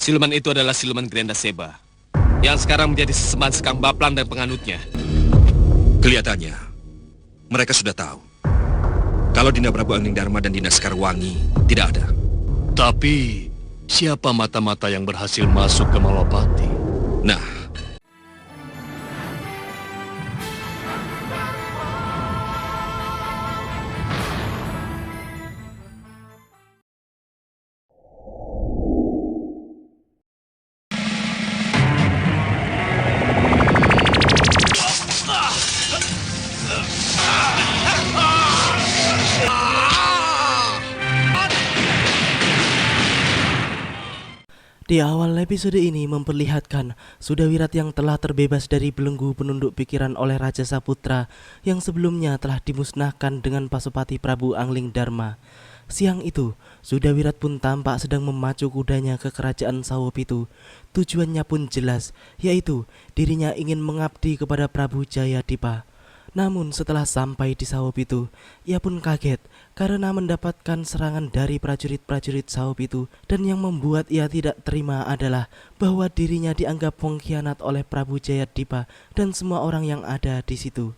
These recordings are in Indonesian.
Siluman itu adalah siluman Grenda Seba, yang sekarang menjadi sesembahan Sekang Baplang dan penganutnya. Kelihatannya, mereka sudah tahu kalau Dinda Prabu Angling Dharma dan Dinda Sekarwangi tidak ada. Tapi, siapa mata-mata yang berhasil masuk ke Malapati? Nah, Di awal episode ini memperlihatkan Sudawirat yang telah terbebas dari belenggu penunduk pikiran oleh Raja Saputra yang sebelumnya telah dimusnahkan dengan Pasupati Prabu Angling Dharma. Siang itu, Sudawirat pun tampak sedang memacu kudanya ke kerajaan Sawopitu. Tujuannya pun jelas, yaitu dirinya ingin mengabdi kepada Prabu Jayadipa. Namun setelah sampai di Sawopitu, ia pun kaget karena mendapatkan serangan dari prajurit-prajurit Sawopitu, dan yang membuat ia tidak terima adalah bahwa dirinya dianggap pengkhianat oleh Prabu Jayadipa dan semua orang yang ada di situ.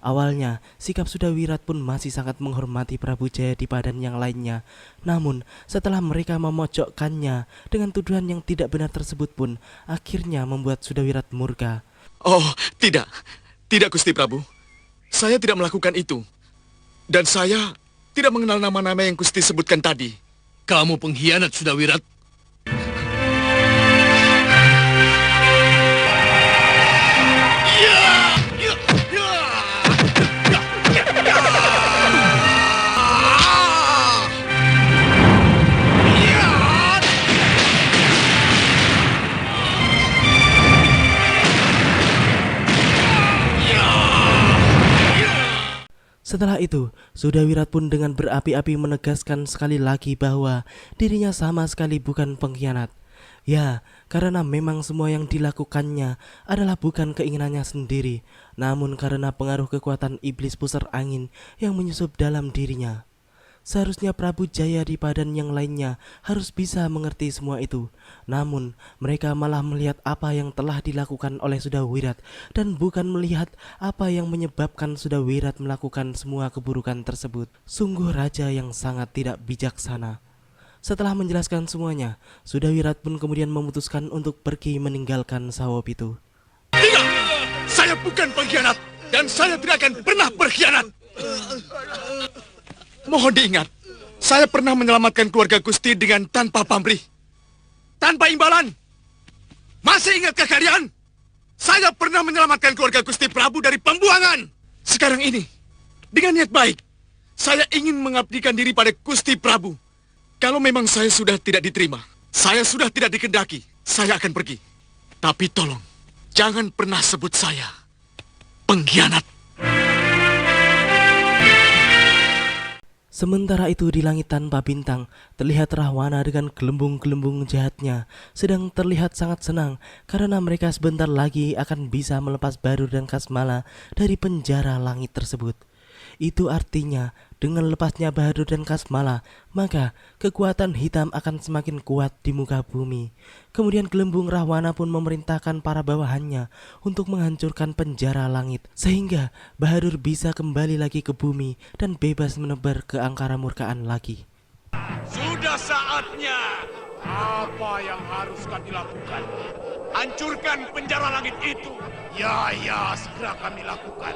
Awalnya, sikap Sudawirat pun masih sangat menghormati Prabu Jayadipa dan yang lainnya. Namun, setelah mereka memojokkannya dengan tuduhan yang tidak benar tersebut pun akhirnya membuat Sudawirat murka. Oh, tidak. Tidak, Gusti Prabu. Saya tidak melakukan itu. Dan saya tidak mengenal nama-nama yang Gusti sebutkan tadi. Kamu pengkhianat, Sudawirat. Setelah itu, Sudawirat pun dengan berapi-api menegaskan sekali lagi bahwa dirinya sama sekali bukan pengkhianat. Ya, karena memang semua yang dilakukannya adalah bukan keinginannya sendiri, namun karena pengaruh kekuatan iblis pusar angin yang menyusup dalam dirinya. Seharusnya Prabu Jayadipa dan yang lainnya harus bisa mengerti semua itu. Namun, mereka malah melihat apa yang telah dilakukan oleh Sudawirat dan bukan melihat apa yang menyebabkan Sudawirat melakukan semua keburukan tersebut. Sungguh raja yang sangat tidak bijaksana. Setelah menjelaskan semuanya, Sudawirat pun kemudian memutuskan untuk pergi meninggalkan Sawopitu. Tidak! Saya bukan pengkhianat dan saya tidak akan pernah berkhianat. Mohon diingat, saya pernah menyelamatkan keluarga Gusti dengan tanpa pamrih, tanpa imbalan. Masih ingatkah kalian? Saya pernah menyelamatkan keluarga Gusti Prabu dari pembuangan. Sekarang ini, dengan niat baik, saya ingin mengabdikan diri pada Gusti Prabu. Kalau memang saya sudah tidak diterima, saya sudah tidak dikehendaki, saya akan pergi. Tapi tolong, jangan pernah sebut saya pengkhianat. Sementara itu di langit tanpa bintang, terlihat Rahwana dengan gelembung-gelembung jahatnya sedang terlihat sangat senang karena mereka sebentar lagi akan bisa melepas Bahadur dan Kasmala dari penjara langit tersebut. Itu artinya dengan lepasnya Bahadur dan Kasmala, maka kekuatan hitam akan semakin kuat di muka bumi. Kemudian gelembung Rahwana pun memerintahkan para bawahannya untuk menghancurkan penjara langit, sehingga Bahadur bisa kembali lagi ke bumi dan bebas menebar ke angkara murkaan lagi. Sudah saatnya. Apa yang harus kami lakukan? Hancurkan penjara langit itu. Ya, segera kami lakukan.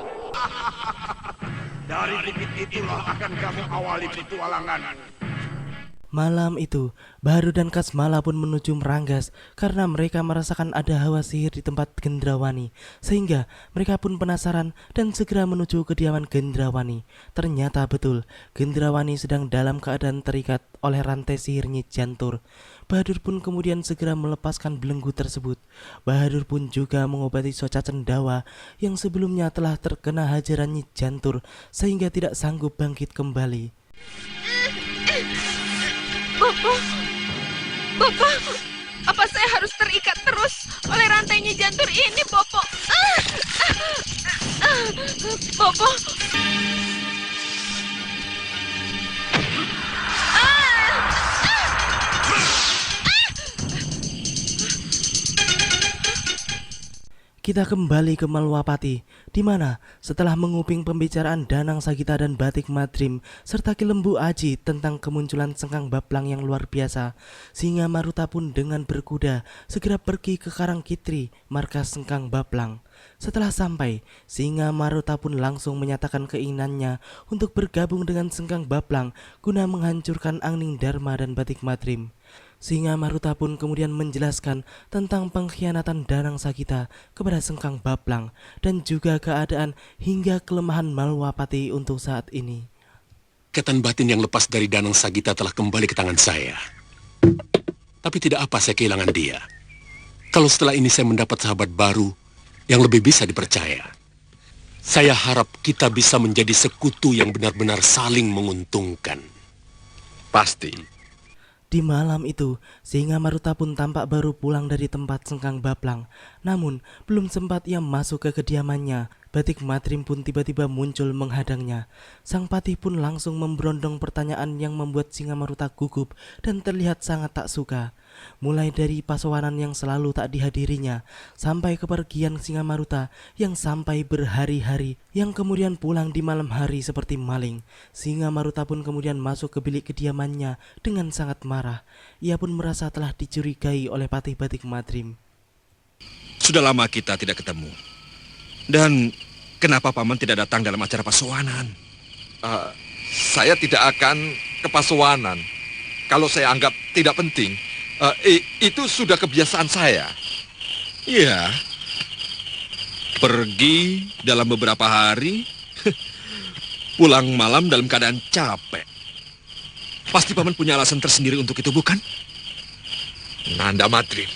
Dari bukit itulah akan kamu awali petualangan. Malam itu, Bahadur dan Kasmala pun menuju Meranggas karena mereka merasakan ada hawa sihir di tempat Gendrawani, sehingga mereka pun penasaran dan segera menuju kediaman Gendrawani. Ternyata betul, Gendrawani sedang dalam keadaan terikat oleh rantai sihir Nyi Jantur. Bahadur pun kemudian segera melepaskan belenggu tersebut. Bahadur pun juga mengobati Soca Cendawa yang sebelumnya telah terkena hajaran Nyi Jantur sehingga tidak sanggup bangkit kembali. Bopo, apa saya harus terikat terus oleh rantai Nyi Jantur ini, Bopo? Bopo. Kita kembali ke Malwapati, di mana setelah menguping pembicaraan Danang Sagita dan Batik Madrim serta Ki Lembu Aji tentang kemunculan Sengkang Baplang yang luar biasa, Singa Maruta pun dengan berkuda segera pergi ke Karangkitri, markas Sengkang Baplang. Setelah sampai, Singa Maruta pun langsung menyatakan keinginannya untuk bergabung dengan Sengkang Baplang guna menghancurkan Angning Dharma dan Batik Madrim. Singa Maruta pun kemudian menjelaskan tentang pengkhianatan Danang Sagita kepada Sengkang Baplang dan juga keadaan hingga kelemahan Malwapati untuk saat ini. Ikatan batin yang lepas dari Danang Sagita telah kembali ke tangan saya. Tapi tidak apa saya kehilangan dia. Kalau setelah ini saya mendapat sahabat baru yang lebih bisa dipercaya, saya harap kita bisa menjadi sekutu yang benar-benar saling menguntungkan. Pasti. Di malam itu, Singa Maruta pun tampak baru pulang dari tempat Sengkang Baplang. Namun, belum sempat ia masuk ke kediamannya, Batik Madrim pun tiba-tiba muncul menghadangnya. Sang patih pun langsung memberondong pertanyaan yang membuat Singa Maruta gugup dan terlihat sangat tak suka. Mulai dari pasowanan yang selalu tak dihadirinya, sampai kepergian Singa Maruta yang sampai berhari-hari, yang kemudian pulang di malam hari seperti maling. Singa Maruta pun kemudian masuk ke bilik kediamannya dengan sangat marah. Ia pun merasa telah dicurigai oleh patih Batik Madrim. Sudah lama kita tidak ketemu. Dan kenapa Paman tidak datang dalam acara pasowanan? Saya tidak akan ke pasowanan kalau saya anggap tidak penting. Itu sudah kebiasaan saya. Iya. Pergi dalam beberapa hari, pulang malam dalam keadaan capek. Pasti Paman punya alasan tersendiri untuk itu, bukan? Nanda Madrim,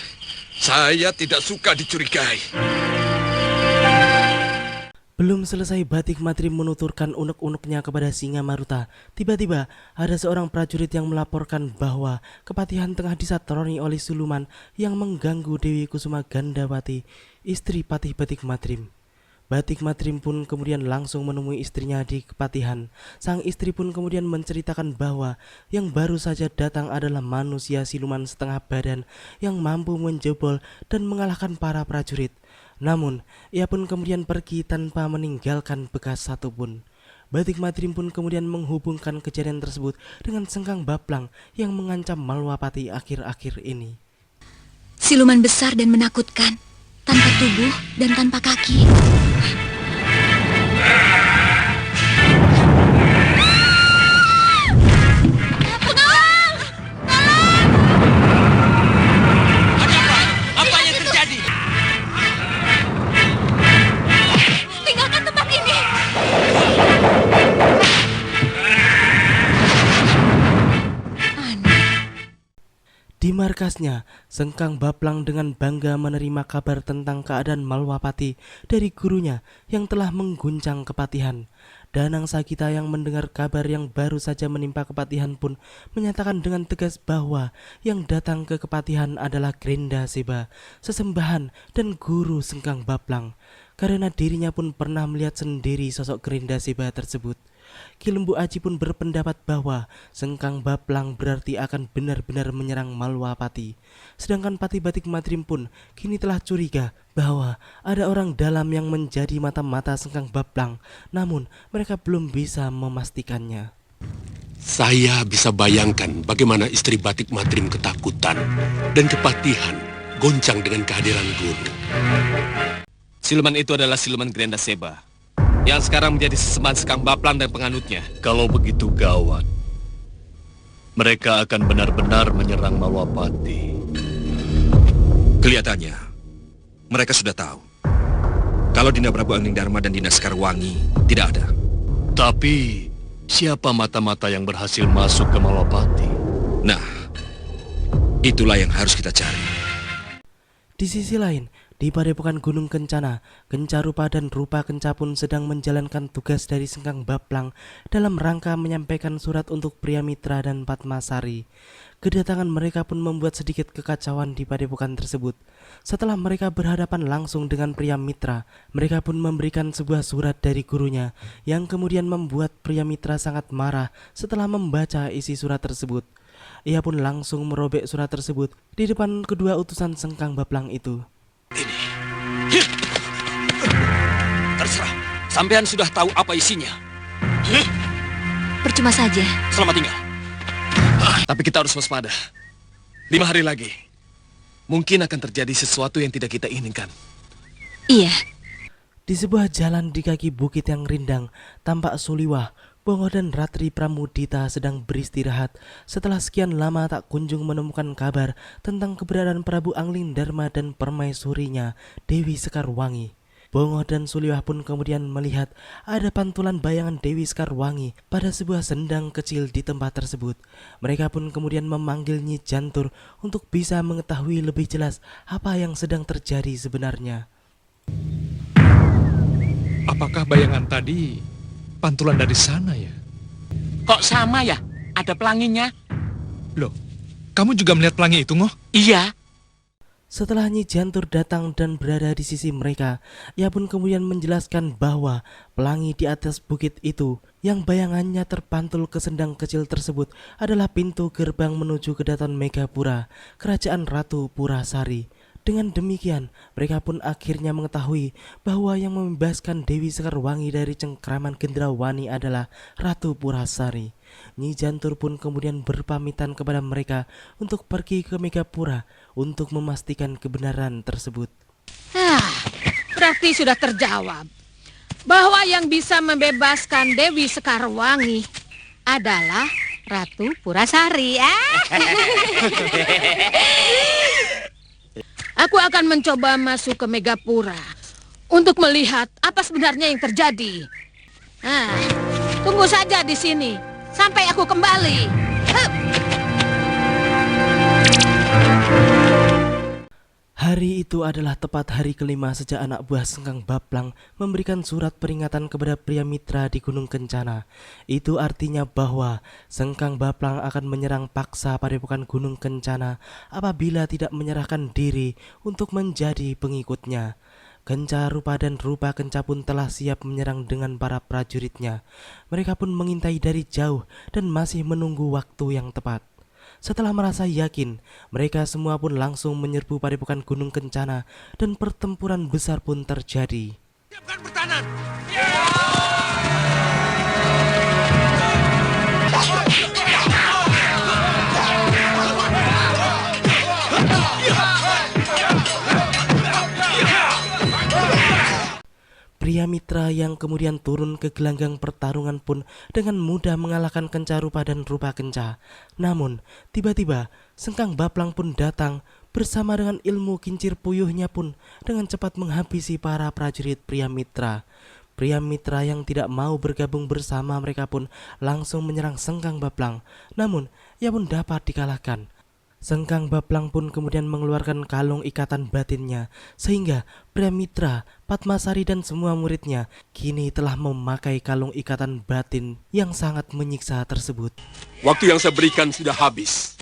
saya tidak suka dicurigai. Belum selesai Batik Madrim menuturkan unek-uneknya kepada Singa Maruta, tiba-tiba ada seorang prajurit yang melaporkan bahwa kepatihan tengah disatroni oleh siluman yang mengganggu Dewi Kusuma Gandawati, istri patih Batik Madrim. Batik Madrim pun kemudian langsung menemui istrinya di kepatihan. Sang istri pun kemudian menceritakan bahwa yang baru saja datang adalah manusia siluman setengah badan yang mampu menjebol dan mengalahkan para prajurit. Namun, ia pun kemudian pergi tanpa meninggalkan bekas satupun. Batik Madrim pun kemudian menghubungkan kejadian tersebut dengan Sengkang Baplang yang mengancam Malwapati akhir-akhir ini. Siluman besar dan menakutkan, tanpa tubuh dan tanpa kaki. Di markasnya, Sengkang Baplang dengan bangga menerima kabar tentang keadaan Malwapati dari gurunya yang telah mengguncang kepatihan. Danang Sagita yang mendengar kabar yang baru saja menimpa kepatihan pun menyatakan dengan tegas bahwa yang datang ke kepatihan adalah Grenda Seba, sesembahan dan guru Sengkang Baplang. Karena dirinya pun pernah melihat sendiri sosok Grenda Seba tersebut. Ki Lembu Aji pun berpendapat bahwa Sengkang Baplang berarti akan benar-benar menyerang Malwapati. Sedangkan patih Batik Madrim pun kini telah curiga bahwa ada orang dalam yang menjadi mata-mata Sengkang Baplang, namun mereka belum bisa memastikannya. Saya bisa bayangkan bagaimana istri Batik Madrim ketakutan dan kepatihan goncang dengan kehadiran guru. Siluman itu adalah siluman Grenda Seba, yang sekarang menjadi sesembahan Sengkang Baplang dan penganutnya. Kalau begitu gawat, mereka akan benar-benar menyerang Malwapati. Kelihatannya, mereka sudah tahu kalau Dinda Prabu Angning Dharma dan Dinda Sekarwangi tidak ada. Tapi, siapa mata-mata yang berhasil masuk ke Malwapati? Nah, itulah yang harus kita cari. Di sisi lain, di Padepokan Gunung Kencana, Kencarupa dan Rupa Kenca pun sedang menjalankan tugas dari Sengkang Baplang dalam rangka menyampaikan surat untuk Priamitra dan Padmasari. Kedatangan mereka pun membuat sedikit kekacauan di padepokan tersebut. Setelah mereka berhadapan langsung dengan Priamitra, mereka pun memberikan sebuah surat dari gurunya yang kemudian membuat Priamitra sangat marah setelah membaca isi surat tersebut. Ia pun langsung merobek surat tersebut di depan kedua utusan Sengkang Baplang itu. Ini. Sampean sudah tahu apa isinya. Percuma saja. Selamat tinggal. Tapi kita harus waspada. 5 hari lagi, mungkin akan terjadi sesuatu yang tidak kita inginkan. Iya. Di sebuah jalan di kaki bukit yang rindang, tampak Suliwah, Bongo dan Ratri Pramudita sedang beristirahat setelah sekian lama tak kunjung menemukan kabar tentang keberadaan Prabu Angling Dharma dan permaisurinya, Dewi Sekarwangi. Bongo dan Suliwah pun kemudian melihat ada pantulan bayangan Dewi Sekarwangi pada sebuah sendang kecil di tempat tersebut. Mereka pun kemudian memanggil Nyi Jantur untuk bisa mengetahui lebih jelas apa yang sedang terjadi sebenarnya. Apakah bayangan tadi pantulan dari sana ya? Kok sama ya? Ada pelanginya? Loh, kamu juga melihat pelangi itu, Ngoh? Iya. Setelah Nyi Jantur datang dan berada di sisi mereka, ia pun kemudian menjelaskan bahwa pelangi di atas bukit itu yang bayangannya terpantul ke sendang kecil tersebut adalah pintu gerbang menuju ke Daton Megapura, kerajaan Ratu Purasari. Dengan demikian, mereka pun akhirnya mengetahui bahwa yang membebaskan Dewi Sekarwangi dari cengkraman Gendrawani adalah Ratu Purasari. Nyi Jantur pun kemudian berpamitan kepada mereka untuk pergi ke Megapura untuk memastikan kebenaran tersebut. Berarti sudah terjawab bahwa yang bisa membebaskan Dewi Sekarwangi adalah Ratu Purasari. Aku akan mencoba masuk ke Megapura untuk melihat apa sebenarnya yang terjadi. Tunggu saja di sini sampai aku kembali. Hari itu adalah tepat hari kelima sejak anak buah Sengkang Baplang memberikan surat peringatan kepada pria mitra di Gunung Kencana. Itu artinya bahwa Sengkang Baplang akan menyerang paksa padepokan Gunung Kencana apabila tidak menyerahkan diri untuk menjadi pengikutnya. Kenca Rupa dan Rupa Kenca pun telah siap menyerang dengan para prajuritnya. Mereka pun mengintai dari jauh dan masih menunggu waktu yang tepat. Setelah merasa yakin, mereka semua pun langsung menyerbu padepokan Gunung Kencana dan pertempuran besar pun terjadi. Siapkan pertahanan. Pria mitra yang kemudian turun ke gelanggang pertarungan pun dengan mudah mengalahkan Kenca Rupa dan Rupa Kenca. Namun, tiba-tiba Sengkang Baplang pun datang bersama dengan ilmu kincir puyuhnya pun dengan cepat menghabisi para prajurit pria mitra. Pria mitra yang tidak mau bergabung bersama mereka pun langsung menyerang Sengkang Baplang. Namun, ia pun dapat dikalahkan. Sengkang Baplang pun kemudian mengeluarkan kalung ikatan batinnya, sehingga pria mitra, Padmasari dan semua muridnya kini telah memakai kalung ikatan batin yang sangat menyiksa tersebut. Waktu yang saya berikan sudah habis.